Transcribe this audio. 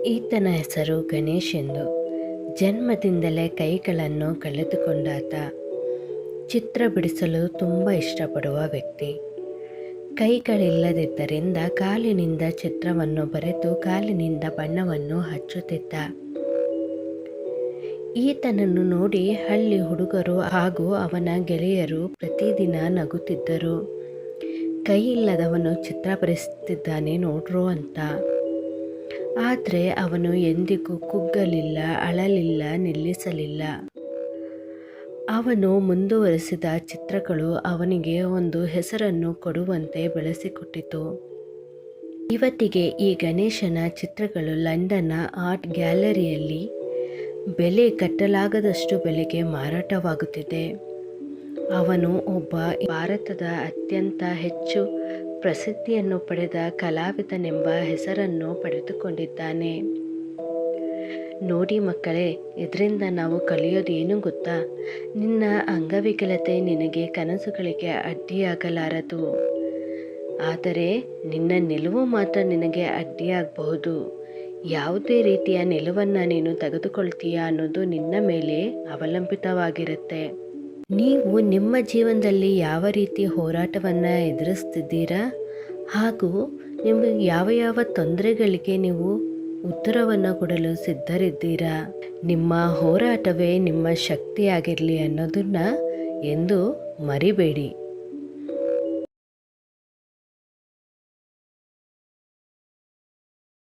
ಈತನ ಹೆಸರು ಗಣೇಶ್ ಎಂದು. ಜನ್ಮದಿಂದಲೇ ಕೈಗಳನ್ನು ಕಳೆದುಕೊಂಡಾತ. ಚಿತ್ರ ಬಿಡಿಸಲು ತುಂಬ ಇಷ್ಟಪಡುವ ವ್ಯಕ್ತಿ. ಕೈಗಳಿಲ್ಲದಿದ್ದರಿಂದ ಕಾಲಿನಿಂದ ಚಿತ್ರವನ್ನು ಬರೆದು ಕಾಲಿನಿಂದ ಬಣ್ಣವನ್ನು ಹಚ್ಚುತ್ತಿದ್ದ. ಈತನನ್ನು ನೋಡಿ ಹಳ್ಳಿ ಹುಡುಗರು ಹಾಗೂ ಅವನ ಗೆಳೆಯರು ಪ್ರತಿದಿನ ನಗುತ್ತಿದ್ದರು. ಕೈಯಿಲ್ಲದವನು ಚಿತ್ರ ಬಿಡಿಸುತ್ತಿದ್ದಾನೆ ನೋಡ್ರು ಅಂತ. ಆದರೆ ಅವನು ಎಂದಿಗೂ ಕುಗ್ಗಲಿಲ್ಲ, ಅಳಲಿಲ್ಲ, ನಿಲ್ಲಿಸಲಿಲ್ಲ. ಅವನು ಮುಂದುವರಿಸಿದ ಚಿತ್ರಗಳು ಅವನಿಗೆ ಒಂದು ಹೆಸರನ್ನು ಕೊಡುವಂತೆ ಬೆಳೆಸಿಕೊಟ್ಟಿತು. ಇವತ್ತಿಗೆ ಈ ಗಣೇಶನ ಚಿತ್ರಗಳು ಲಂಡನ್ನ ಆರ್ಟ್ ಗ್ಯಾಲರಿಯಲ್ಲಿ ಬೆಲೆ ಕಟ್ಟಲಾಗದಷ್ಟು ಬೆಲೆಗೆ ಮಾರಾಟವಾಗುತ್ತಿದೆ. ಅವನು ಒಬ್ಬ ಭಾರತದ ಅತ್ಯಂತ ಹೆಚ್ಚು ಪ್ರಸಿದ್ಧಿಯನ್ನು ಪಡೆದ ಕಲಾವಿದನೆಂಬ ಹೆಸರನ್ನು ಪಡೆದುಕೊಂಡಿದ್ದಾನೆ. ನೋಡಿ ಮಕ್ಕಳೇ, ಇದರಿಂದ ನಾವು ಕಲಿಯೋದು ಏನು ಗೊತ್ತಾ? ನಿನ್ನ ಅಂಗವಿಕಲತೆ ನಿನಗೆ ಕನಸುಗಳಿಗೆ ಅಡ್ಡಿಯಾಗಲಾರದು, ಆದರೆ ನಿನ್ನ ನಿಲುವು ಮಾತ್ರ ನಿನಗೆ ಅಡ್ಡಿಯಾಗಬಹುದು. ಯಾವುದೇ ರೀತಿಯ ನಿಲುವನ್ನು ನೀನು ತೆಗೆದುಕೊಳ್ತೀಯಾ ಅನ್ನೋದು ನಿನ್ನ ಮೇಲೆ ಅವಲಂಬಿತವಾಗಿರುತ್ತೆ. ನೀವು ನಿಮ್ಮ ಜೀವನದಲ್ಲಿ ಯಾವ ರೀತಿ ಹೋರಾಟವನ್ನು ಎದುರಿಸ್ತಿದ್ದೀರಾ ಹಾಗೂ ನಿಮಗೆ ಯಾವ ಯಾವ ತೊಂದರೆಗಳಿಗೆ ನೀವು ಉತ್ತರವನ್ನು ಕೊಡಲು ಸಿದ್ಧರಿದ್ದೀರಾ? ನಿಮ್ಮ ಹೋರಾಟವೇ ನಿಮ್ಮ ಶಕ್ತಿಯಾಗಿರಲಿ ಅನ್ನೋದನ್ನು ಎಂದೂ ಮರಿಬೇಡಿ.